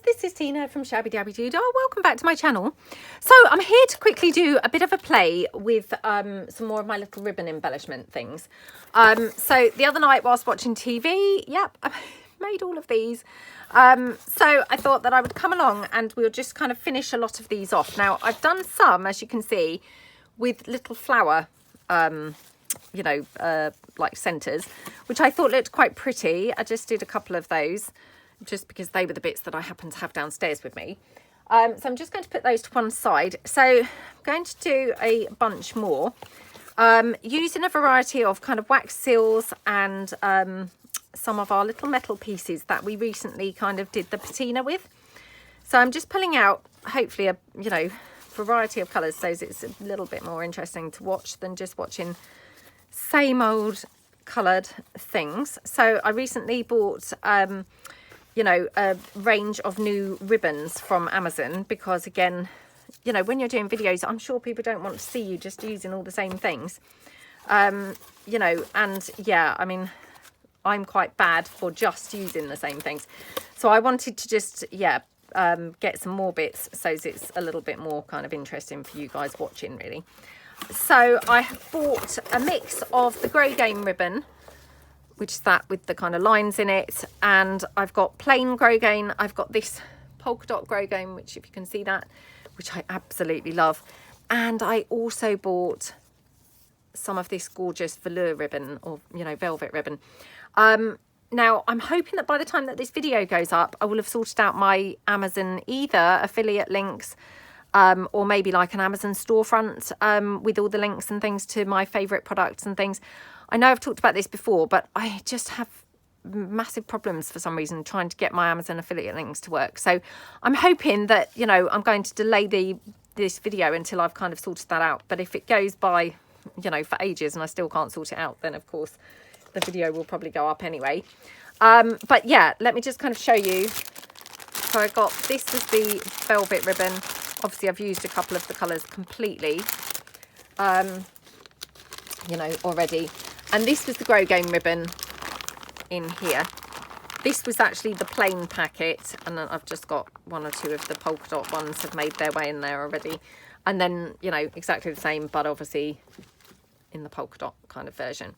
this is Tina from Shabbydabbydoodah. Welcome back to my channel. So I'm here to quickly do a bit of a play with some more of my little ribbon embellishment things. So the other night whilst watching TV, yep, I made all of these. So I thought that I would come along and we'll just kind of finish a lot of these off. Now I've done some, as you can see, with little flower you know, like centres, which I thought looked quite pretty. I just did a couple of those just because they were the bits that I happen to have downstairs with me. So I'm just going to put those to one side. So I'm going to do a bunch more using a variety of kind of wax seals and some of our little metal pieces that we recently kind of did the patina with. So I'm just pulling out hopefully a, you know, variety of colours so it's a little bit more interesting to watch than just watching same old coloured things. So I recently bought you know, a range of new ribbons from Amazon because, again, you know, when you're doing videos, I'm sure people don't want to see you just using all the same things. You know, and yeah, I mean, I'm quite bad for just using the same things. So I wanted to just, yeah, get some more bits so it's a little bit more kind of interesting for you guys watching, really. So I have bought a mix of the Grey Game ribbon, which is that with the kind of lines in it, and I've got plain Grosgrain. I've got this polka dot Grosgrain, which, if you can see that, which I absolutely love. And I also bought some of this gorgeous velour ribbon, or, you know, velvet ribbon. Now I'm hoping that by the time that this video goes up, I will have sorted out my Amazon either affiliate links or maybe like an Amazon storefront with all the links and things to my favourite products and things. I know I've talked about this before, but I just have massive problems for some reason trying to get my Amazon affiliate links to work. So I'm hoping that, you know, I'm going to delay this video until I've kind of sorted that out. But if it goes by, you know, for ages and I still can't sort it out, then of course the video will probably go up anyway. But yeah, let me just kind of show you. So I got, this was the velvet ribbon. Obviously I've used a couple of the colours completely, you know, already. And this was the Grosgrain ribbon in here. This was actually the plain packet, and I've just got one or two of the polka dot ones have made their way in there already. And then, you know, exactly the same, but obviously in the polka dot kind of version.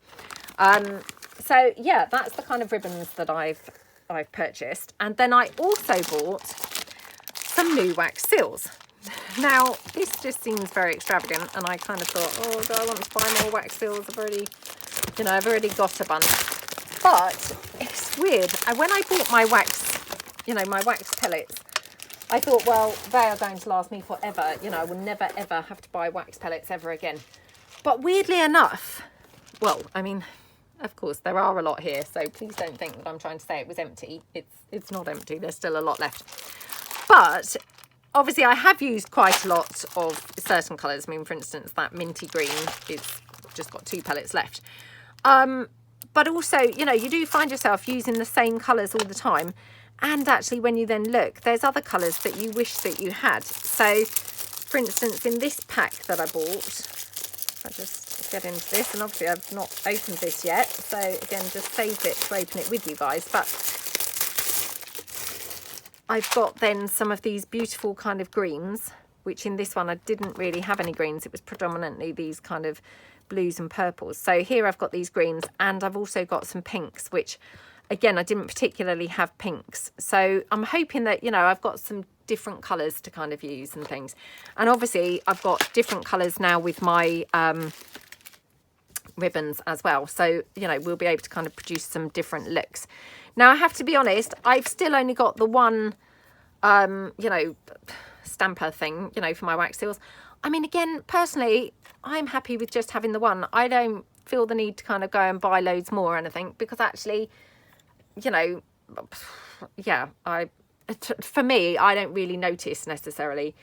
So yeah, that's the kind of ribbons that I've purchased. And then I also bought some new wax seals. Now this just seems very extravagant, and I kind of thought, oh, do I want to buy more wax seals? I've already got a bunch. But it's weird. When I bought my wax, you know, my wax pellets, I thought, well, they are going to last me forever. You know, I will never ever have to buy wax pellets ever again. But weirdly enough, well, I mean, of course there are a lot here, so please don't think that I'm trying to say it was empty. It's not empty. There's still a lot left. But obviously I have used quite a lot of certain colours. I mean, for instance, that minty green is just got 2 pellets left. But also, you know, you do find yourself using the same colours all the time. And actually, when you then look, there's other colours that you wish that you had. So, for instance, in this pack that I bought, I'll just get into this. And obviously, I've not opened this yet. So, again, just saved it to open it with you guys. But I've got then some of these beautiful kind of greens, which in this one I didn't really have any greens. It was predominantly these kind of blues and purples. So here I've got these greens, and I've also got some pinks, which again, I didn't particularly have pinks. So I'm hoping that, you know, I've got some different colours to kind of use and things. And obviously I've got different colours now with my ribbons as well. So, you know, we'll be able to kind of produce some different looks. Now, I have to be honest, I've still only got the one, you know, stamper thing, you know, for my wax seals. I mean, again, personally, I'm happy with just having the one. I don't feel the need to kind of go and buy loads more or anything, because actually, you know, yeah, for me, I don't really notice necessarily,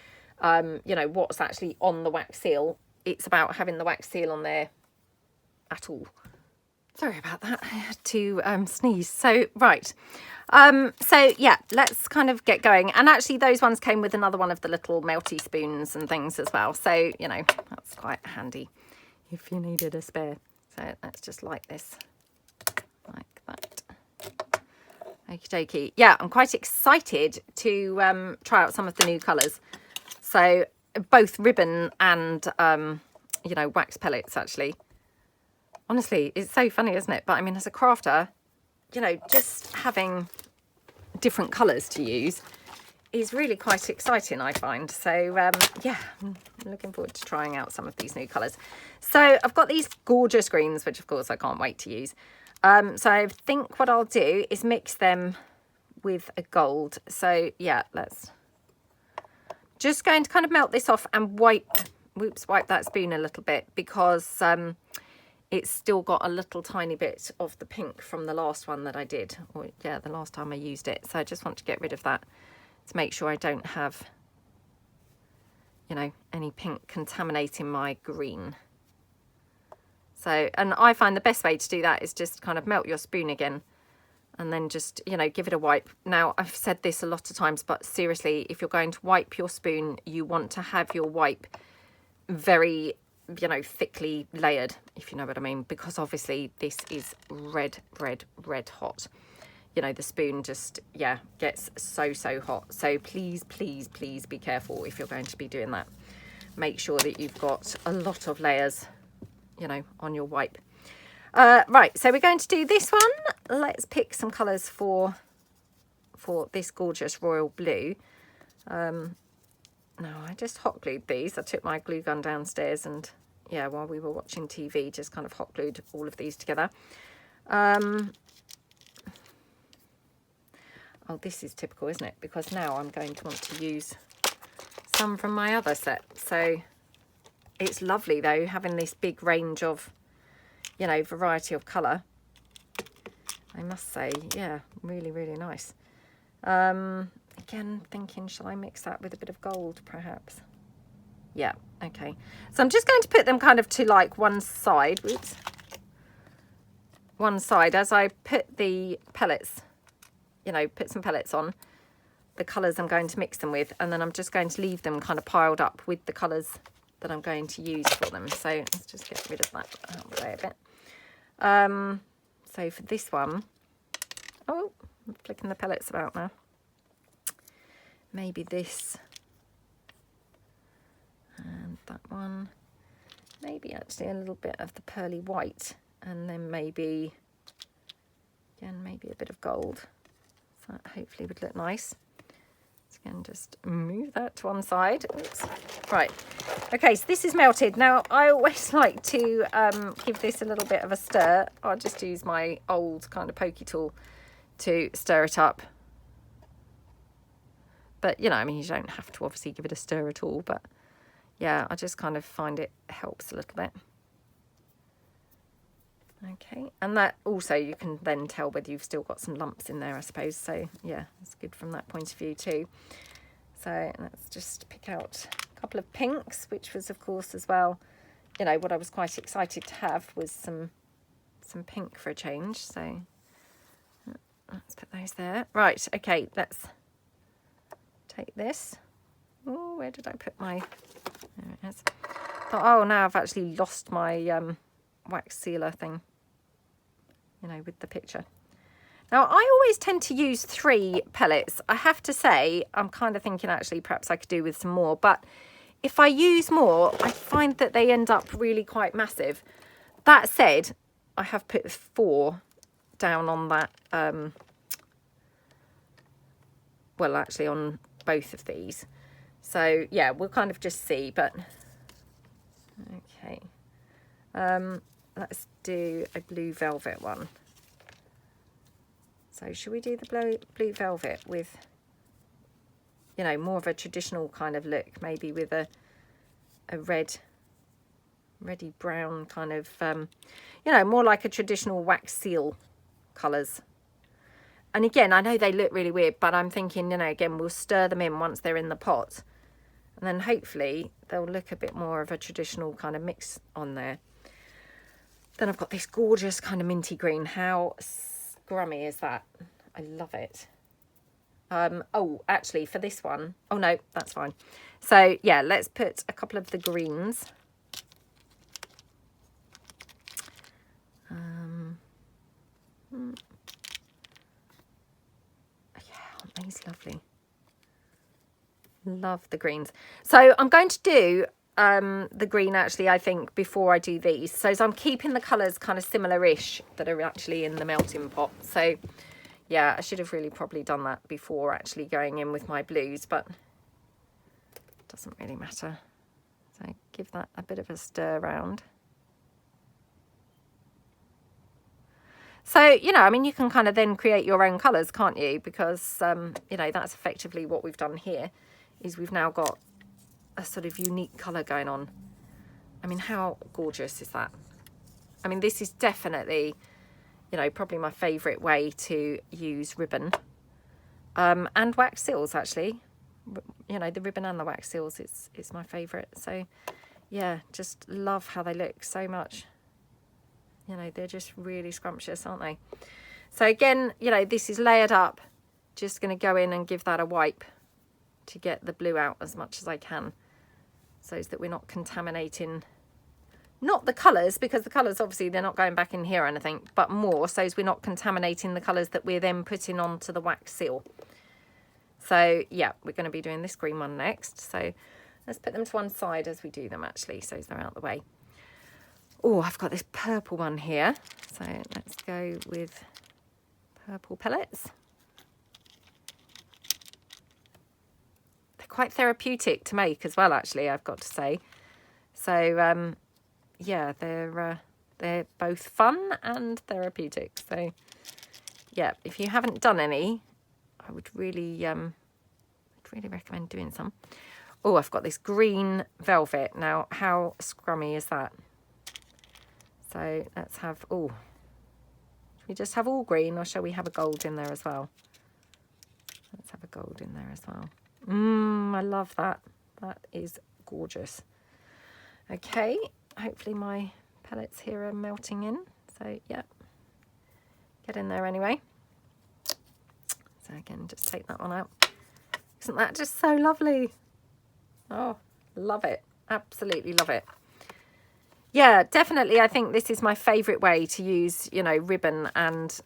you know, what's actually on the wax seal. It's about having the wax seal on there at all. Sorry about that, I had to sneeze. So, right. So, yeah, let's kind of get going. And actually, those ones came with another one of the little melty spoons and things as well. So, you know, that's quite handy if you needed a spare. So, let's just like this, like that. Okie dokie. Yeah, I'm quite excited to try out some of the new colours. So both ribbon and, you know, wax pellets, actually. Honestly, it's so funny, isn't it? But I mean, as a crafter, you know, just having different colours to use is really quite exciting, I find. So yeah, I'm looking forward to trying out some of these new colours. So I've got these gorgeous greens, which of course I can't wait to use. So I think what I'll do is mix them with a gold. So yeah, let's just going to kind of melt this off and wipe that spoon a little bit, because it's still got a little tiny bit of the pink from the last one that I did, or yeah, the last time I used it. So I just want to get rid of that to make sure I don't have, you know, any pink contaminating my green. So, and I find the best way to do that is just kind of melt your spoon again and then just, you know, give it a wipe. Now, I've said this a lot of times, but seriously, if you're going to wipe your spoon, you want to have your wipe very, you know, thickly layered, if you know what I mean, because obviously this is red hot. You know, the spoon just, yeah, gets so hot. So please be careful if you're going to be doing that. Make sure that you've got a lot of layers, you know, on your wipe. Right, so we're going to do this one. Let's pick some colours for this gorgeous royal blue. No, I just hot glued these. I took my glue gun downstairs and, yeah, while we were watching TV, just kind of hot glued all of these together. Oh, this is typical, isn't it? Because now I'm going to want to use some from my other set. So it's lovely, though, having this big range of, you know, variety of colour. I must say, yeah, really nice. Again, thinking, shall I mix that with a bit of gold, perhaps? Yeah, okay. So I'm just going to put them kind of to, like, one side. Oops. One side as I put the pellets, you know, put some pellets on the colours I'm going to mix them with, and then I'm just going to leave them kind of piled up with the colours that I'm going to use for them. So let's just get rid of that out of the way a bit. So for this one, oh, I'm flicking the pellets about now. Maybe this and that one. Maybe actually a little bit of the pearly white, and then maybe, again, maybe a bit of gold. So that hopefully would look nice. So again, just move that to one side. Oops. Right. Okay, so this is melted. Now, I always like to give this a little bit of a stir. I'll just use my old kind of pokey tool to stir it up. But, you know, I mean, you don't have to obviously give it a stir at all. But, yeah, I just kind of find it helps a little bit. Okay, and that also you can then tell whether you've still got some lumps in there, I suppose. So, yeah, it's good from that point of view too. So let's just pick out a couple of pinks, which was, of course, as well, you know, what I was quite excited to have was some pink for a change. So let's put those there. Right, okay, let's take this. Oh, where did I put my... There it is. Oh, now I've actually lost my wax sealer thing, you know, with the picture. Now, I always tend to use 3 pellets. I have to say, I'm kind of thinking actually perhaps I could do with some more, but if I use more, I find that they end up really quite massive. That said, I have put 4 down on that, well, actually on both of these. So, yeah, we'll kind of just see, but okay. Let's do a blue velvet one. So should we do the blue velvet with, you know, more of a traditional kind of look, maybe with a reddy brown kind of, you know, more like a traditional wax seal colours. And again, I know they look really weird, but I'm thinking, you know, again, we'll stir them in once they're in the pot. And then hopefully they'll look a bit more of a traditional kind of mix on there. Then I've got this gorgeous kind of minty green. How scrummy is that? I love it. Oh, actually for this one, oh no, that's fine. So yeah, let's put a couple of the greens. is lovely. Love the greens. So I'm going to do the green actually, I think, before I do these. So I'm keeping the colours kind of similar-ish that are actually in the melting pot. So yeah, I should have really probably done that before actually going in with my blues, but it doesn't really matter. So give that a bit of a stir around. So, you know, I mean, you can kind of then create your own colours, can't you? Because, you know, that's effectively what we've done here, is we've now got a sort of unique colour going on. I mean, how gorgeous is that? I mean, this is definitely, you know, probably my favourite way to use ribbon. And wax seals, actually. You know, the ribbon and the wax seals is my favourite. So, yeah, just love how they look so much. You know, they're just really scrumptious, aren't they? So again, you know, this is layered up. Just going to go in and give that a wipe to get the blue out as much as I can, so that we're not contaminating, not the colours, because the colours obviously they're not going back in here or anything, but more so as we're not contaminating the colours that we're then putting onto the wax seal. So yeah, we're going to be doing this green one next. So let's put them to one side as we do them actually, so they're out the way. Oh, I've got this purple one here. So let's go with purple pellets. They're quite therapeutic to make as well, actually, I've got to say. So, yeah, they're both fun and therapeutic. So, yeah, if you haven't done any, I would really recommend doing some. Oh, I've got this green velvet. Now, how scrummy is that? So let's have, oh, should we just have all green, or shall we have a gold in there as well? Let's have a gold in there as well. I love that. That is gorgeous. Okay, hopefully my pellets here are melting in. So yeah, get in there anyway. So again, just take that one out. Isn't that just so lovely? Oh, love it. Absolutely love it. Yeah, definitely. I think this is my favourite way to use, you know, ribbon and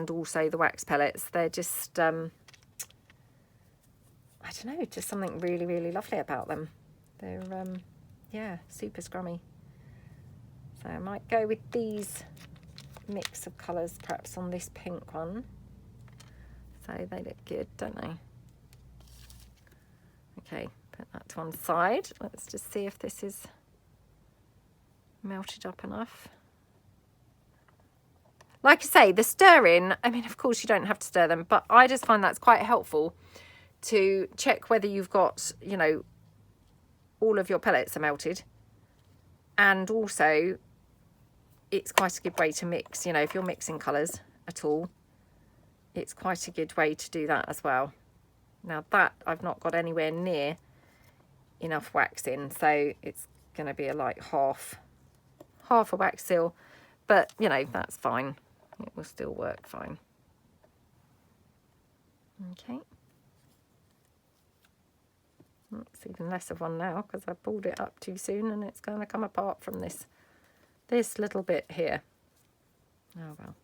also the wax pellets. They're just, I don't know, just something really, really lovely about them. They're, yeah, super scrummy. So I might go with these mix of colours perhaps on this pink one. So they look good, don't they? Okay, put that to one side. Let's just see if this is melted up enough. Like I say, the stirring, I mean, of course you don't have to stir them, but I just find that's quite helpful to check whether you've got, you know, all of your pellets are melted. And also it's quite a good way to mix, you know, if you're mixing colours at all, it's quite a good way to do that as well. Now that I've not got anywhere near enough wax in, so it's going to be a like half a wax seal, but you know, that's fine. It will still work fine. Okay. It's even less of one now because I pulled it up too soon and it's going to come apart from this little bit here. Oh well.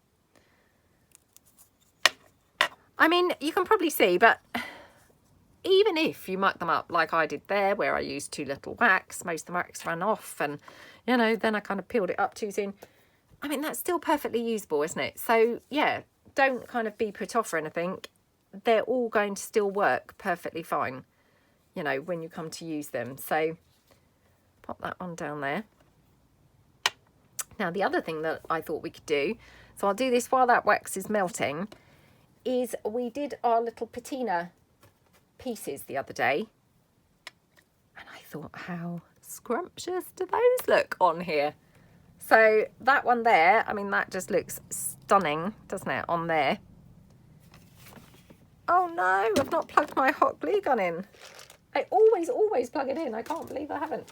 I mean, you can probably see, but even if you muck them up like I did there, where I used too little wax, most of the wax ran off and, you know, then I kind of peeled it up too soon. I mean, that's still perfectly usable, isn't it? So, yeah, don't kind of be put off or anything. They're all going to still work perfectly fine, you know, when you come to use them. So, pop that one down there. Now, the other thing that I thought we could do, so I'll do this while that wax is melting, is we did our little patina pieces the other day. And I thought, how scrumptious do those look on here? So that one there, I mean, that just looks stunning, doesn't it, on there? Oh no, I've not plugged my hot glue gun in. I always plug it in. I can't believe I haven't.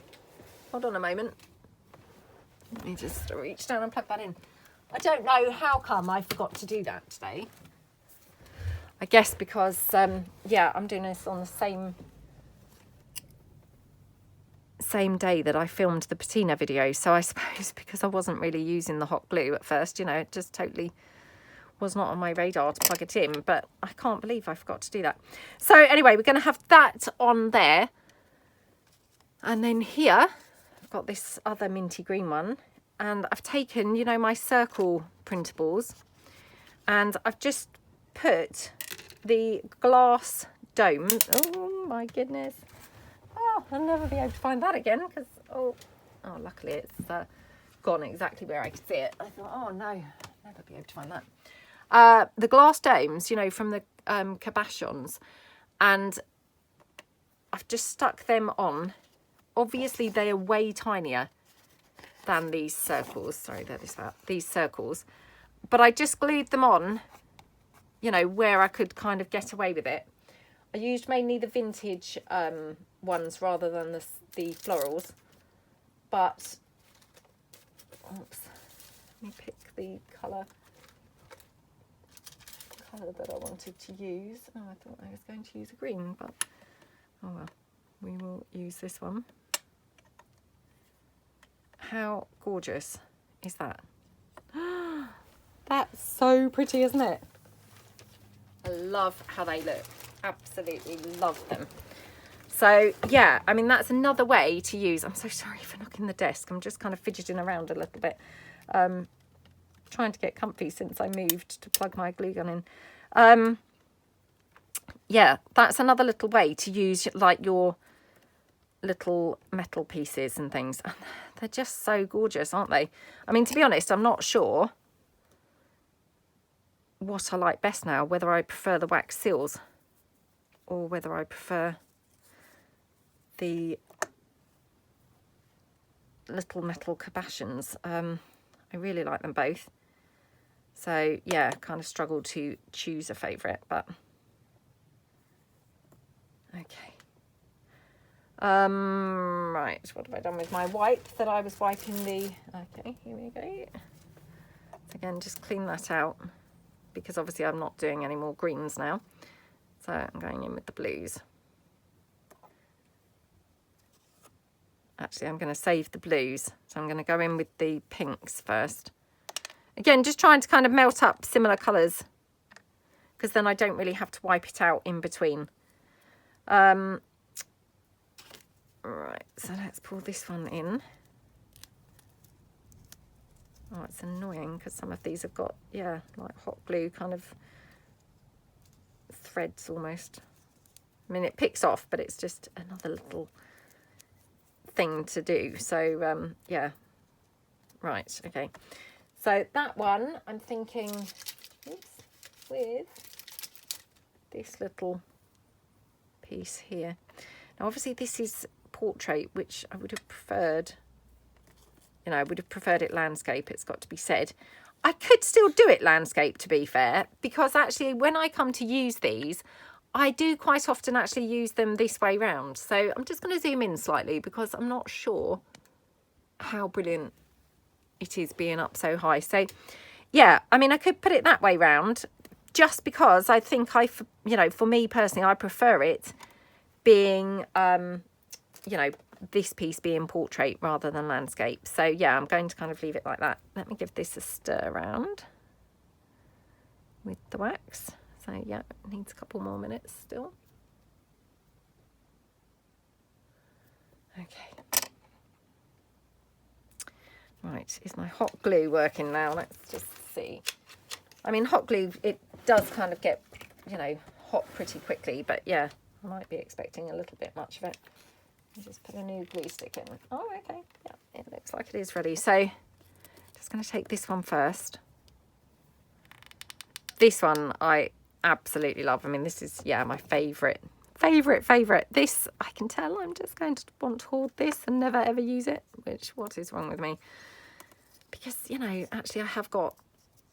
Hold on a moment. Let me just reach down and plug that in. I don't know how come I forgot to do that today. I guess because, yeah, I'm doing this on the same day that I filmed the patina video. So I suppose because I wasn't really using the hot glue at first, you know, it just totally was not on my radar to plug it in, but I can't believe I forgot to do that. So anyway, we're going to have that on there. And then here, I've got this other minty green one. And I've taken, you know, my circle printables. And I've just put the glass dome. Oh, my goodness. Oh, I'll never be able to find that again. Because, oh, luckily it's gone exactly where I could see it. I thought, oh, no, I'll never be able to find that. The glass domes, you know, from the cabochons, and I've just stuck them on. Obviously they are way tinier than these circles. Sorry, these circles, but I just glued them on, you know, where I could kind of get away with it. I used mainly the vintage ones rather than the florals, but oops, let me pick the colour that I wanted to use. Oh, I thought I was going to use a green, but oh well, we will use this one. How gorgeous is that? That's so pretty, isn't it? I love how they look. Absolutely love them. So yeah, I mean, that's another way to use. I'm so sorry for knocking the desk. I'm just kind of fidgeting around a little bit. Trying to get comfy since I moved to plug my glue gun in. Yeah, that's another little way to use like your little metal pieces and things. They're just so gorgeous, aren't they? I mean, to be honest, I'm not sure what I like best now, whether I prefer the wax seals or whether I prefer the little metal cabochons. I really like them both. So yeah, kind of struggled to choose a favourite, but okay. Right, what have I done with my white that I was wiping the... Okay, here we go. So again, just clean that out because obviously I'm not doing any more greens now. So I'm going in with the blues. Actually, I'm going to save the blues. So I'm going to go in with the pinks first. Again, just trying to kind of melt up similar colours because then I don't really have to wipe it out in between. Right, so let's pull this one in. Oh, it's annoying because some of these have got, yeah, like hot glue kind of threads almost. I mean, it picks off, but it's just another little thing to do. So, yeah. Right, okay. So that one, I'm thinking, oops, with this little piece here. Now, obviously, this is portrait, which I would have preferred, you know, I would have preferred it landscape, it's got to be said. I could still do it landscape, to be fair, because actually when I come to use these, I do quite often actually use them this way round. So I'm just going to zoom in slightly because I'm not sure how brilliant it is being up so high. So yeah, I mean, I could put it that way round just because I think you know, for me personally, I prefer it being, you know, this piece being portrait rather than landscape. So yeah, I'm going to kind of leave it like that. Let me give this a stir around with the wax. So yeah, it needs a couple more minutes still. Okay. Right, is my hot glue working now? Let's just see. I mean, hot glue, it does kind of get, you know, hot pretty quickly, but yeah, I might be expecting a little bit much of it. I'll just put a new glue stick in. Oh, okay, yeah, it looks like it is ready. So, just going to take this one first. This one I absolutely love. I mean, this is, yeah, my favourite. This, I can tell I'm just going to want to hoard this and never ever use it, which, what is wrong with me? Because, you know, actually I have got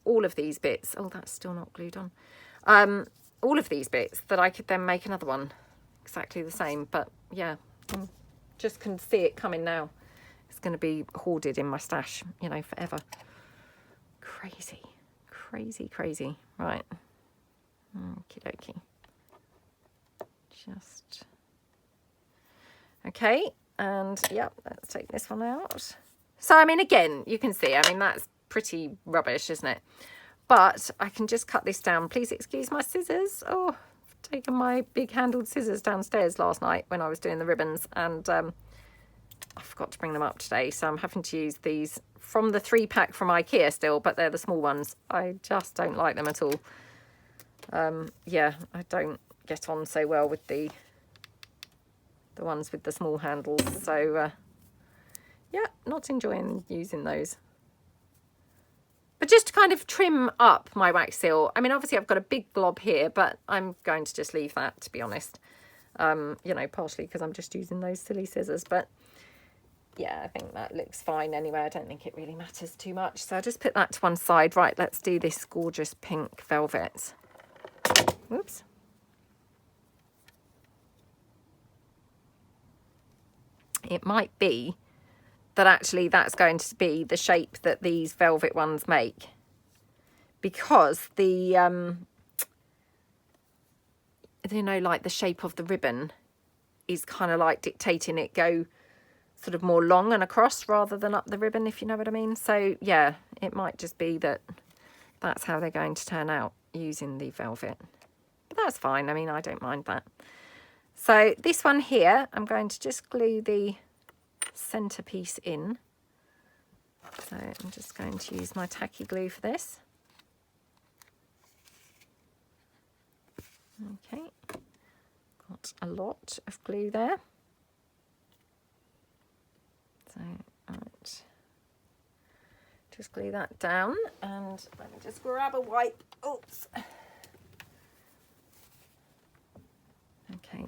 all of these bits. Oh, that's still not glued on. All of these bits that I could then make another one exactly the same. But yeah, I just can see it coming now. It's going to be hoarded in my stash, you know, forever. Crazy, crazy, crazy. Right. Okie dokie. Just okay, and yep, let's take this one out. So I mean, again, you can see, I mean, that's pretty rubbish, isn't it? but I can just cut this down. Please excuse my scissors. Oh, I've taken my big handled scissors downstairs last night when I was doing the ribbons, and I forgot to bring them up today, so I'm having to use these from the 3-pack from IKEA still, but they're the small ones. I just don't like them at all. Yeah, I don't get on so well with the ones with the small handles, so yeah, not enjoying using those. But just to kind of trim up my wax seal, I mean, obviously I've got a big blob here, but I'm going to just leave that, to be honest. You know, partially because I'm just using those silly scissors, but yeah, I think that looks fine anyway. I don't think it really matters too much. So I'll just put that to one side. Right, let's do this gorgeous pink velvet. Whoops. It might be that actually that's going to be the shape that these velvet ones make, because the you know, like the shape of the ribbon is kind of like dictating it go sort of more long and across rather than up the ribbon, if you know what I mean. So yeah, it might just be that that's how they're going to turn out using the velvet, but that's fine. I mean, I don't mind that. So this one here, I'm going to just glue the centerpiece in. So I'm just going to use my tacky glue for this. Okay, got a lot of glue there. So right, just glue that down, and let me just grab a wipe. Oops. Okay.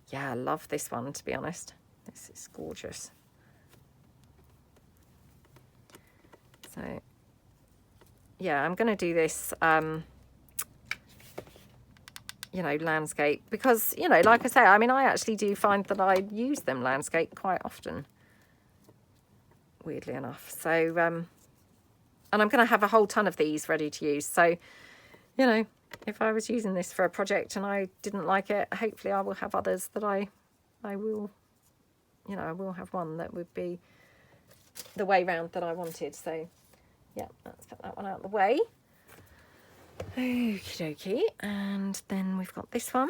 Yeah, I love this one, to be honest. This is gorgeous. So, yeah, I'm going to do this, you know, landscape, because, you know, like I say, I mean, I actually do find that I use them landscape quite often, weirdly enough. So, and I'm going to have a whole ton of these ready to use. So, you know, if I was using this for a project and I didn't like it, hopefully I will have others that I will, you know, I will have one that would be the way round that I wanted. So yeah, let's put that one out of the way. Okie dokie. And then we've got this one.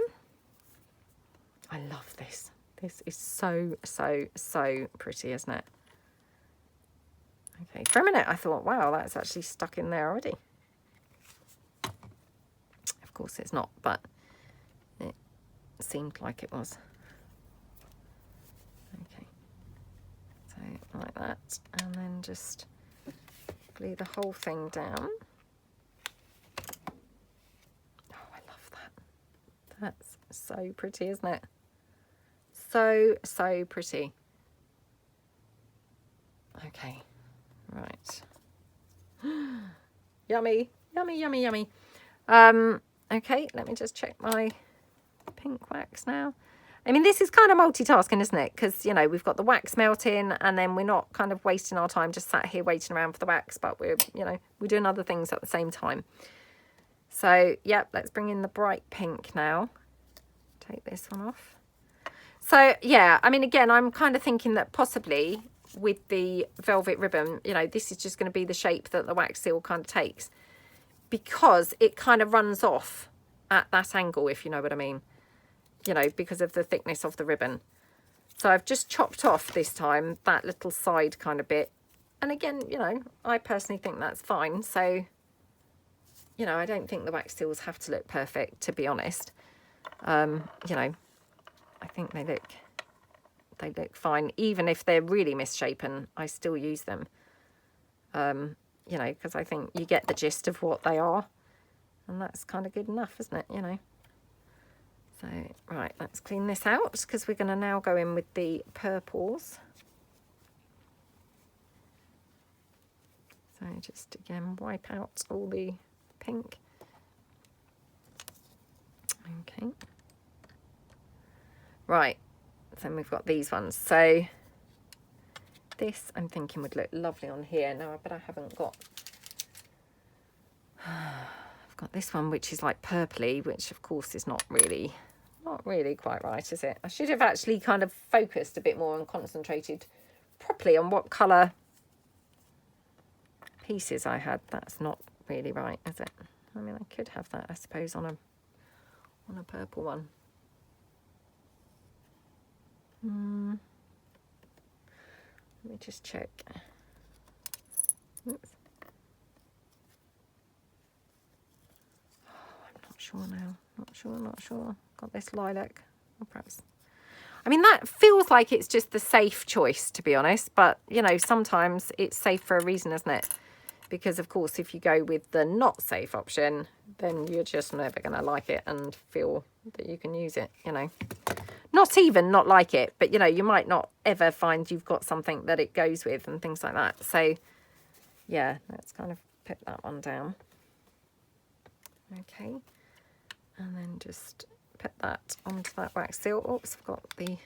I love this. This is so, so, so pretty, isn't it? Okay, for a minute I thought, wow, that's actually stuck in there already. Of course it's not, but it seemed like it was. Okay, so like that, and then just glue the whole thing down. Oh, I love that. That's so pretty, isn't it? So, so pretty. Okay, right. Yummy, yummy, yummy, yummy. Okay, let me just check my pink wax now. I mean, this is kind of multitasking, isn't it? Because, you know, we've got the wax melting, and then we're not kind of wasting our time just sat here waiting around for the wax, but we're, you know, we're doing other things at the same time. So, yep, let's bring in the bright pink now. Take this one off. So, yeah, I mean, again, I'm kind of thinking that possibly with the velvet ribbon, you know, this is just going to be the shape that the wax seal kind of takes, because it kind of runs off at that angle, if you know what I mean, you know, because of the thickness of the ribbon. So I've just chopped off this time that little side kind of bit. And again, you know, I personally think that's fine. So, you know, I don't think the wax seals have to look perfect, to be honest. You know, I think they look fine. Even if they're really misshapen, I still use them. You know, because I think you get the gist of what they are, and that's kind of good enough, isn't it? You know. So, right, let's clean this out, because we're going to now go in with the purples. So just again wipe out all the pink. Okay. Right, then we've got these ones. So this I'm thinking would look lovely on here. Now, but I haven't got, I've got this one which is like purpley, which of course is not really quite right, is it? I should have actually kind of focused a bit more and concentrated properly on what colour pieces I had. That's not really right, is it? I mean, I could have that, I suppose, on a purple one. Let me just check. Oops. Oh, I'm not sure now. Not sure. Got this lilac. Or perhaps. I mean, that feels like it's just the safe choice, to be honest. But, you know, sometimes it's safe for a reason, isn't it? Because, of course, if you go with the not safe option, then you're just never going to like it and feel that you can use it, you know. Not even not like it, but, you know, you might not ever find you've got something that it goes with and things like that. So, yeah, let's kind of put that one down. Okay. And then just put that onto that wax seal. Oops, I've got the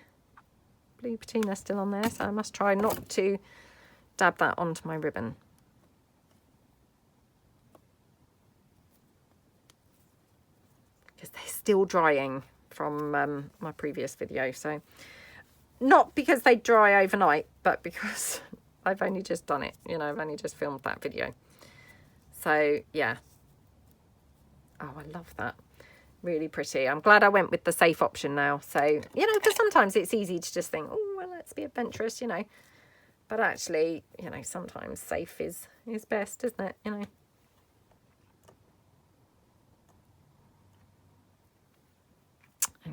blue patina still on there, so I must try not to dab that onto my ribbon. Because they're still drying from my previous video. So not because they dry overnight, but because I've only just done it. You know, I've only just filmed that video. So yeah. Oh, I love that. Really pretty. I'm glad I went with the safe option now. So, you know, because sometimes it's easy to just think, oh, well, let's be adventurous, you know. But actually, you know, sometimes safe is best, isn't it? You know.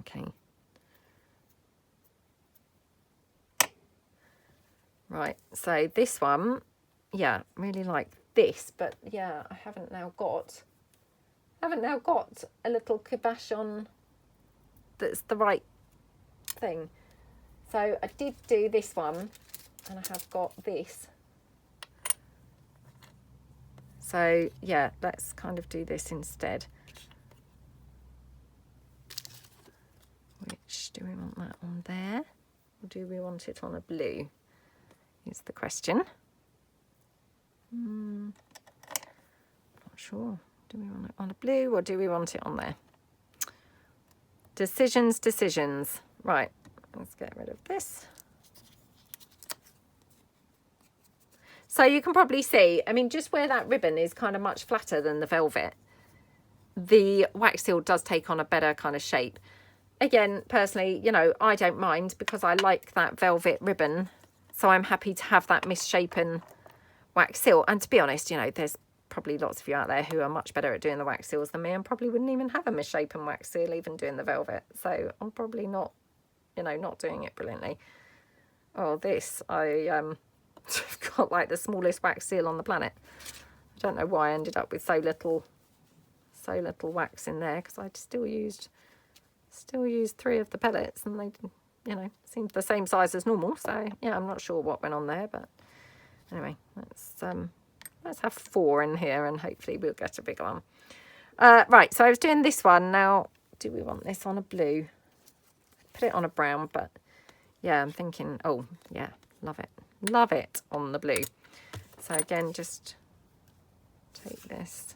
Okay. Right, so this one, yeah, really like this, but yeah, I haven't now got a little cabochon that's the right thing. So I did do this one, and I have got this. So yeah, let's kind of do this instead. Which, do we want that on there, or do we want it on a blue, is the question. Not sure. Do we want it on a blue, or do we want it on there? Decisions. Right, let's get rid of this. So you can probably see, I mean, just where that ribbon is kind of much flatter than the velvet, the wax seal does take on a better kind of shape. Again, personally, you know, I don't mind because I like that velvet ribbon. So I'm happy to have that misshapen wax seal. And to be honest, you know, there's probably lots of you out there who are much better at doing the wax seals than me and probably wouldn't even have a misshapen wax seal, even doing the velvet. So I'm probably not, you know, not doing it brilliantly. Oh, this, I've got like the smallest wax seal on the planet. I don't know why I ended up with so little wax in there, because I still used 3 of the pellets, and they, you know, seemed the same size as normal. So yeah, I'm not sure what went on there, but anyway, let's have 4 in here, and hopefully we'll get a bigger one. Right, so I was doing this one. Now, do we want this on a blue? Put it on a brown, but yeah, I'm thinking, oh yeah, love it on the blue. So again, just take this,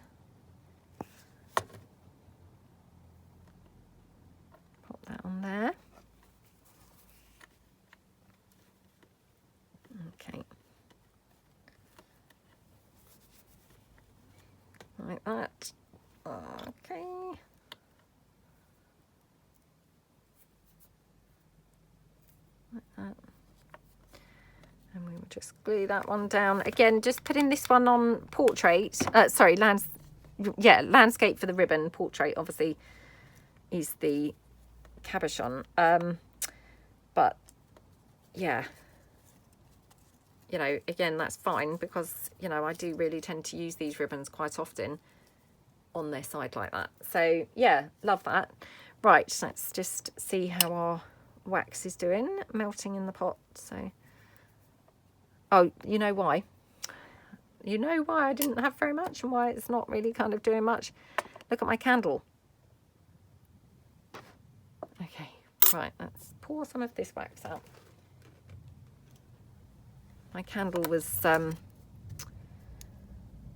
pop that on there. Okay. Like that. Okay. Like that. And we will just glue that one down. Again, just putting this one on portrait. Sorry, landscape for the ribbon. Portrait, obviously, is the cabochon. But, yeah. You know, again, that's fine because, you know, I do really tend to use these ribbons quite often on their side like that. So, yeah, love that. Right, let's just see how our wax is doing, melting in the pot. So, oh, you know why? You know why I didn't have very much and why it's not really kind of doing much? Look at my candle. Okay, right, let's pour some of this wax out. My candle was,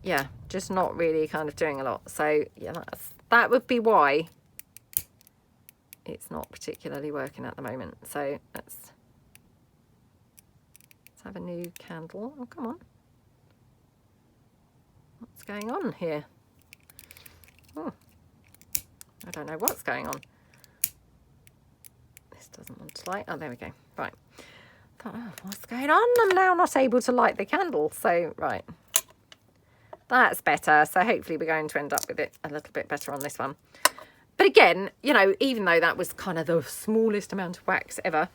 yeah, just not really kind of doing a lot. So, yeah, that would be why it's not particularly working at the moment. So, let's have a new candle. Oh, come on. what's going on here. Oh, I don't know what's going on. This doesn't want to light. Oh, there we go. Right. Thought, oh, what's going on? I'm now not able to light the candle. So, right. That's better. So hopefully we're going to end up with it a little bit better on this one. But again, you know, even though that was kind of the smallest amount of wax ever,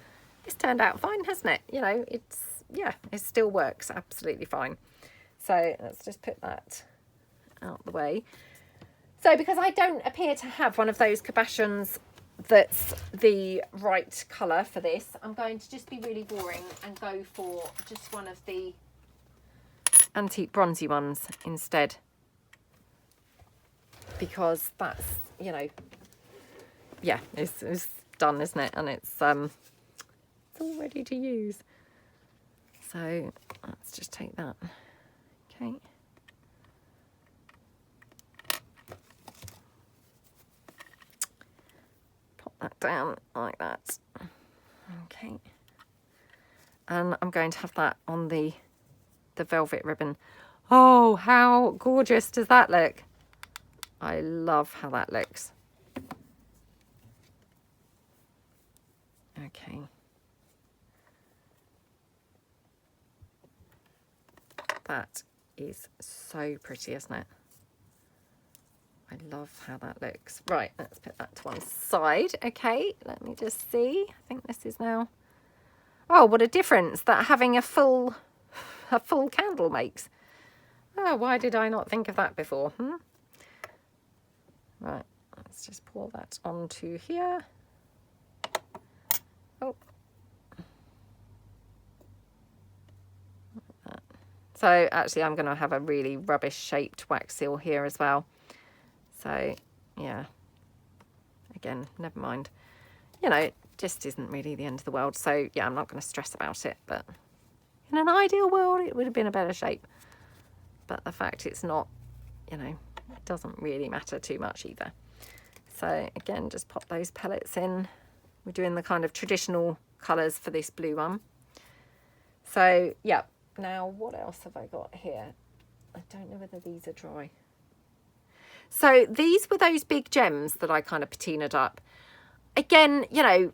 it's turned out fine, hasn't it? You know, it's, yeah, it still works absolutely fine. So let's just put that out the way. So because I don't appear to have one of those cabochons that's the right colour for this, I'm going to just be really boring and go for just one of the antique bronzy ones instead. Because that's, you know, yeah, it's done, isn't it? And it's all ready to use. So let's just take that. Okay. Pop that down like that. Okay. And I'm going to have that on the velvet ribbon. Oh, how gorgeous does that look? I love how that looks. Okay. That is so pretty, isn't it? I love how that looks. Right, let's put that to one side. Okay, let me just see. I think this is now... Oh, what a difference that having a full candle makes. Oh, why did I not think of that before? Right, let's just pour that onto here. Oh. So actually I'm going to have a really rubbish shaped wax seal here as well. So yeah, again, never mind. You know, it just isn't really the end of the world. So yeah, I'm not going to stress about it, but in an ideal world it would have been a better shape. But the fact it's not, you know, it doesn't really matter too much either. So again, just pop those pellets in. We're doing the kind of traditional colours for this blue one. So yeah, now what else have I got here? I don't know whether these are dry. So these were those big gems that I kind of patinaed up. Again, you know,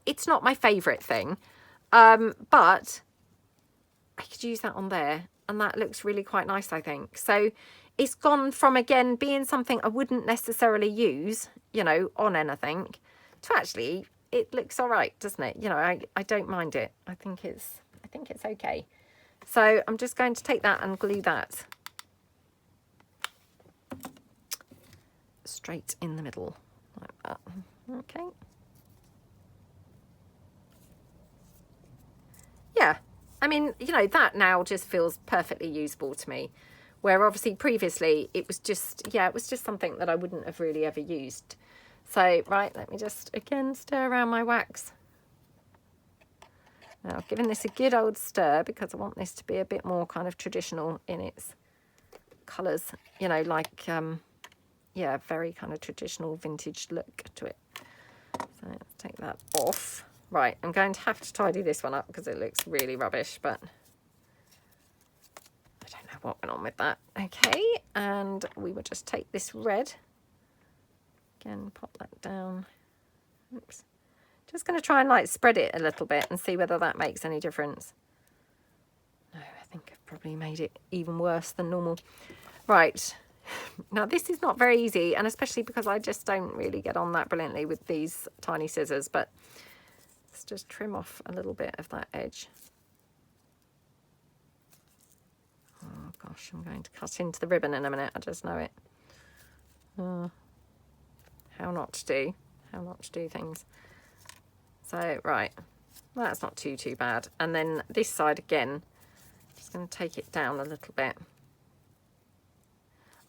it's not my favourite thing, but I could use that on there and that looks really quite nice, I think. So it's gone from, again, being something I wouldn't necessarily use, you know, on anything, to actually, it looks all right, doesn't it? You know, I don't mind it. I think it's okay. So I'm just going to take that and glue that straight in the middle like that. Okay. Yeah, I mean, you know, that now just feels perfectly usable to me, where obviously previously it was just, yeah, it was just something that I wouldn't have really ever used. So right, let me just again stir around my wax. Now giving this a good old stir because I want this to be a bit more kind of traditional in its colours, you know, like yeah, very kind of traditional vintage look to it. So let's take that off. Right, I'm going to have to tidy this one up because it looks really rubbish, but I don't know what went on with that. Okay, and we will just take this red. Again, pop that down. Oops. Just going to try and like spread it a little bit and see whether that makes any difference. No, I think I've probably made it even worse than normal. Right. Now this is not very easy, and especially because I just don't really get on that brilliantly with these tiny scissors, but let's just trim off a little bit of that edge. Oh gosh, I'm going to cut into the ribbon in a minute, I just know it. How not to do things. So right, well, that's not too bad. And then this side again, just going to take it down a little bit.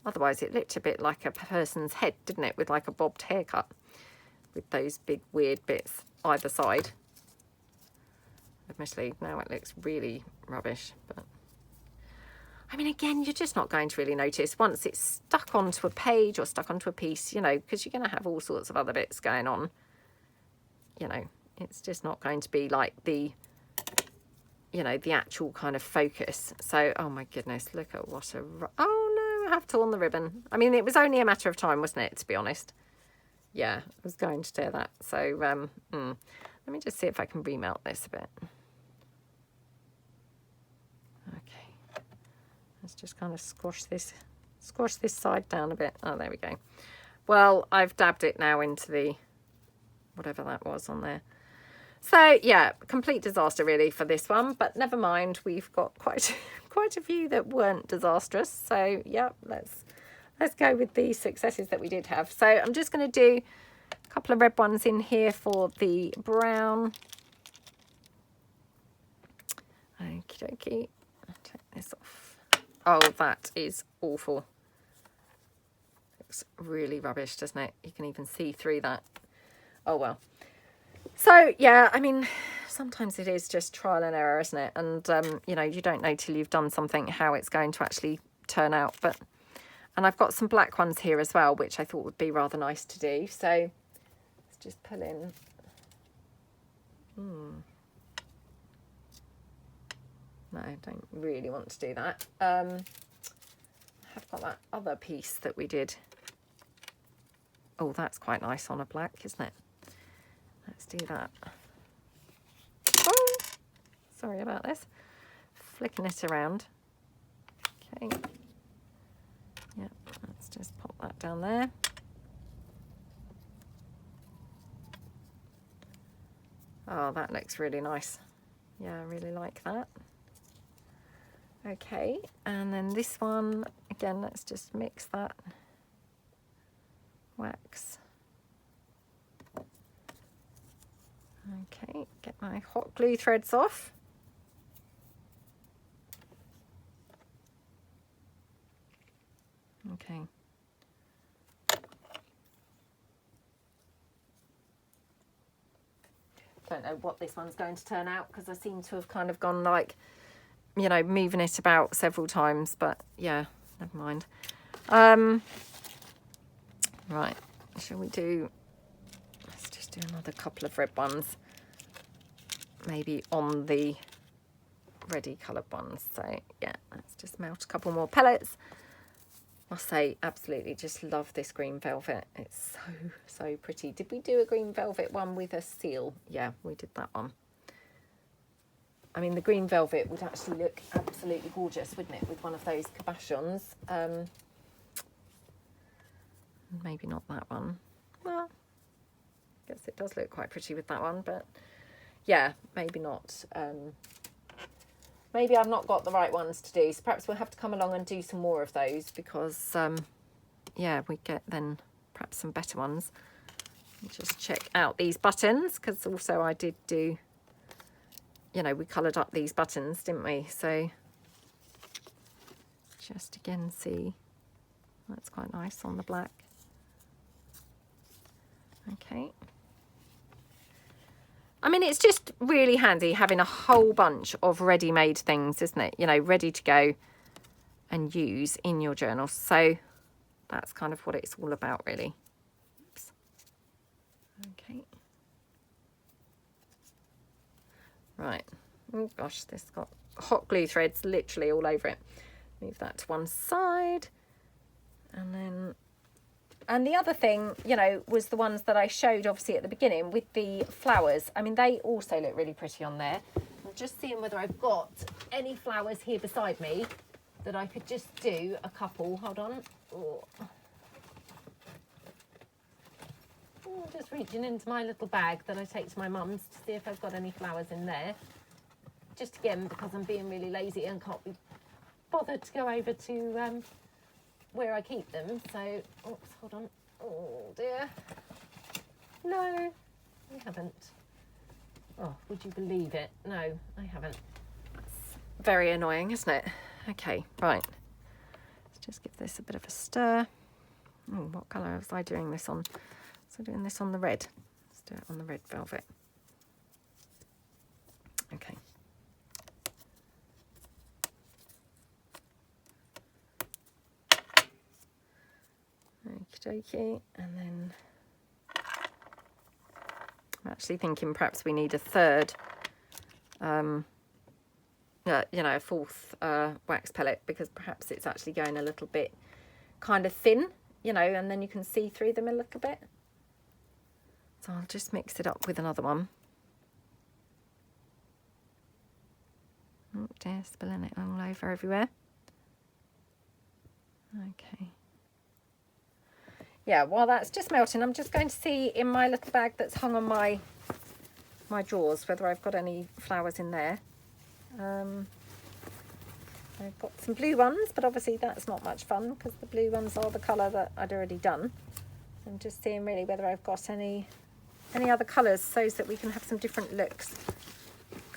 Otherwise it looked a bit like a person's head, didn't it? With like a bobbed haircut with those big weird bits either side. Admittedly, now it looks really rubbish, but I mean, again, you're just not going to really notice once it's stuck onto a page or stuck onto a piece, you know, because you're going to have all sorts of other bits going on. You know, it's just not going to be like the, you know, the actual kind of focus. So, oh my goodness, look at what a... Oh no, I have torn the ribbon. I mean, it was only a matter of time, wasn't it, to be honest? Yeah, I was going to tear that. So, let me just see if I can remelt this a bit. Okay. Let's just kind of squash this side down a bit. Oh, there we go. Well, I've dabbed it now into the... whatever that was on there. So yeah, complete disaster really for this one, but never mind, we've got quite a few that weren't disastrous. So yeah, let's go with the successes that we did have. So I'm just going to do a couple of red ones in here for the brown. Okie dokie. I'll take this off. Oh, that is awful. Looks really rubbish, doesn't it? You can even see through that. Oh well. So yeah, I mean, sometimes it is just trial and error, isn't it? And you know, you don't know till you've done something how it's going to actually turn out. But and I've got some black ones here as well, which I thought would be rather nice to do. So let's just pull in. No, I don't really want to do that. I have got that other piece that we did. Oh, that's quite nice on a black, isn't it? Let's do that. Oh, sorry about this. Flicking it around. Okay. Yeah, let's just pop that down there. Oh, that looks really nice. Yeah, I really like that. Okay, and then this one, again, let's just mix that wax. Okay, get my hot glue threads off. Okay. Don't know what this one's going to turn out because I seem to have kind of gone like, you know, moving it about several times, but yeah, never mind. Right, shall we do... Let's just do another couple of red ones, maybe on the ready coloured ones. So yeah, let's just melt a couple more pellets. Must say, absolutely just love this green velvet. It's so pretty. Did we do a green velvet one with a seal? Yeah, we did that one. I mean, the green velvet would actually look absolutely gorgeous, wouldn't it, with one of those cabochons. Maybe not that one. Well, I guess it does look quite pretty with that one, but yeah, maybe not. Maybe I've not got the right ones to do, so perhaps we'll have to come along and do some more of those because, yeah, we get then perhaps some better ones. Just check out these buttons because also I did do, you know, we coloured up these buttons, didn't we? So just again see, that's quite nice on the black. Okay. I mean, it's just really handy having a whole bunch of ready-made things, isn't it? You know, ready to go and use in your journal. So that's kind of what it's all about, really. Oops. Okay. Right. Oh, gosh, this got hot glue threads literally all over it. Move that to one side. And then... And the other thing, you know, was the ones that I showed obviously at the beginning with the flowers. I mean, they also look really pretty on there. I'm just seeing whether I've got any flowers here beside me that I could just do a couple. Hold on. Oh, just reaching into my little bag that I take to my mum's to see if I've got any flowers in there. Just again, because I'm being really lazy and can't be bothered to go over to... where I keep them. So, oops, hold on. Oh dear. No, I haven't. Oh, would you believe it? No, I haven't. That's very annoying, isn't it? Okay, right. Let's just give this a bit of a stir. Oh, what colour was I doing this on? So doing this on the red. Let's do it on the red velvet. Okay. Okie dokie, and then I'm actually thinking perhaps we need a third you know, a fourth wax pellet, because perhaps it's actually going a little bit kind of thin, you know, and then you can see through them a little bit. So I'll just mix it up with another one. Oh dear, spilling it all over everywhere. Okay. Yeah, while that's just melting, I'm just going to see in my little bag that's hung on my drawers whether I've got any flowers in there. I've got some blue ones, but obviously that's not much fun because the blue ones are the colour that I'd already done. I'm just seeing really whether I've got any other colours so that we can have some different looks.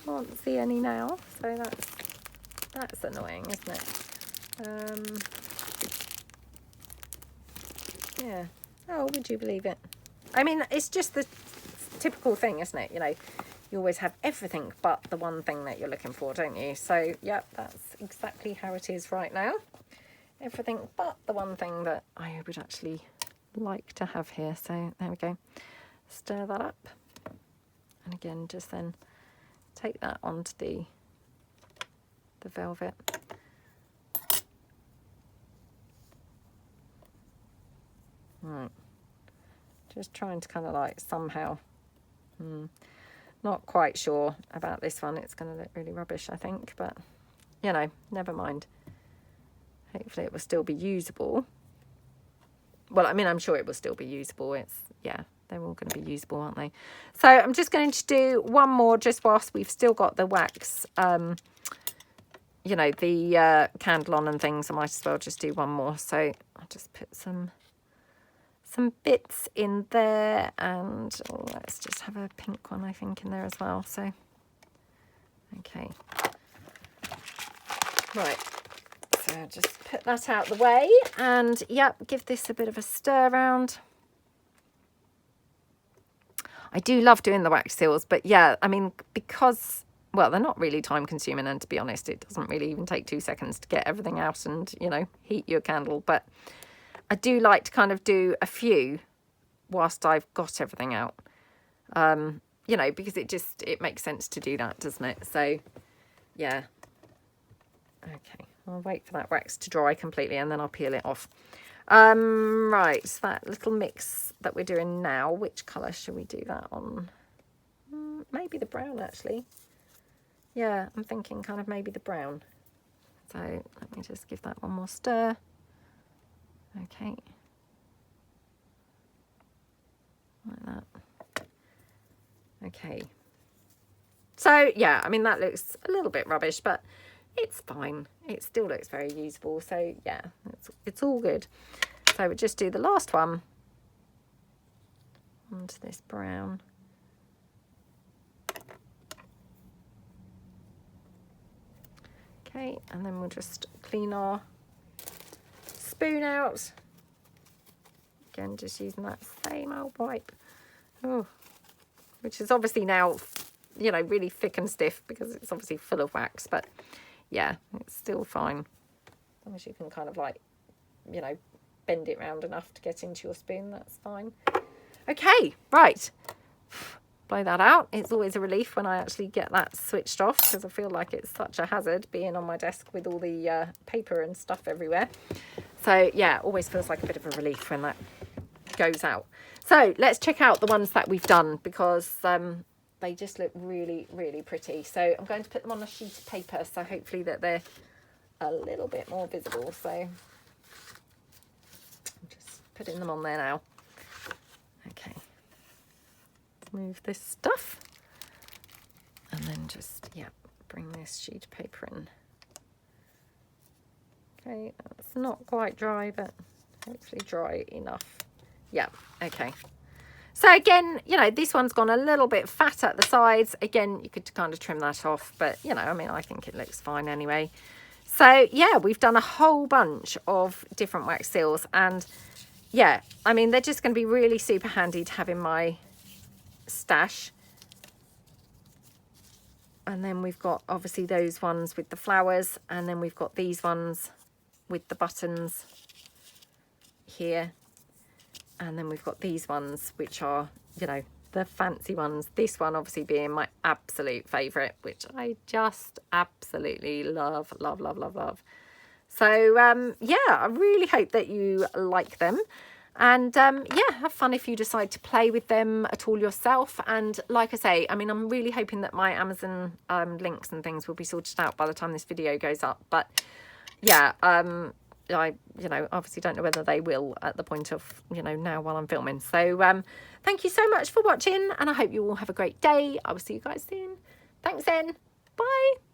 Can't see any now, so that's annoying, isn't it? Yeah. Oh, would you believe it? I mean, it's just the typical thing, isn't it? You know, you always have everything but the one thing that you're looking for, don't you? So, yep, that's exactly how it is right now. Everything but the one thing that I would actually like to have here. So, there we go. Stir that up. And again, just then take that onto the velvet. Right, just trying to kind of like somehow, not quite sure about this one. It's going to look really rubbish, I think, but you know, never mind. Hopefully it will still be usable. Well, I mean, I'm sure it will still be usable. Yeah, they're all going to be usable, aren't they? So I'm just going to do one more just whilst we've still got the wax, you know, the candle on and things. I might as well just do one more. So I'll just put some bits in there, and let's just have a pink one, I think, in there as well. So, okay. Right. So I'll just put that out the way, and yep, give this a bit of a stir around. I do love doing the wax seals, but yeah, I mean, because, well, they're not really time consuming, and to be honest, it doesn't really even take 2 seconds to get everything out and, you know, heat your candle. But I do like to kind of do a few whilst I've got everything out, you know, because it makes sense to do that, doesn't it? So, yeah. Okay, I'll wait for that wax to dry completely and then I'll peel it off. Right, so that little mix that we're doing now, which colour should we do that on? Maybe the brown, actually. Yeah, I'm thinking kind of maybe the brown. So let me just give that one more stir. Okay, like that. Okay, so yeah, I mean, that looks a little bit rubbish, but it's fine. It still looks very usable. So yeah, it's all good. So we'll just do the last one onto this brown. Okay, and then we'll just clean our spoon out. Again, just using that same old wipe. Oh, which is obviously now, you know, really thick and stiff because it's obviously full of wax, but yeah, it's still fine. As long as you can kind of like, you know, bend it round enough to get into your spoon, that's fine. Okay, right. Blow that out. It's always a relief when I actually get that switched off because I feel like it's such a hazard being on my desk with all the paper and stuff everywhere. So yeah, always feels like a bit of a relief when that goes out. So let's check out the ones that we've done because they just look really, really pretty. So I'm going to put them on a sheet of paper so hopefully that they're a little bit more visible. So I'm just putting them on there now. Okay. Move this stuff and then just, yeah, bring this sheet of paper in. Okay, that's not quite dry, but hopefully dry enough. Yeah, okay. So again, you know, this one's gone a little bit fat at the sides. Again, you could kind of trim that off, but, you know, I mean, I think it looks fine anyway. So, yeah, we've done a whole bunch of different wax seals. And, yeah, I mean, they're just going to be really super handy to have in my stash. And then we've got, obviously, those ones with the flowers. And then we've got these ones with the buttons here. And then we've got these ones, which are, you know, the fancy ones. This one obviously being my absolute favourite, which I just absolutely love, love, love, love, love. So yeah, I really hope that you like them. And yeah, have fun if you decide to play with them at all yourself. And like I say, I mean, I'm really hoping that my Amazon links and things will be sorted out by the time this video goes up. But yeah, I, you know, obviously don't know whether they will at the point of, you know, now while I'm filming. So thank you so much for watching, and I hope you all have a great day. I will see you guys soon. Thanks then. Bye.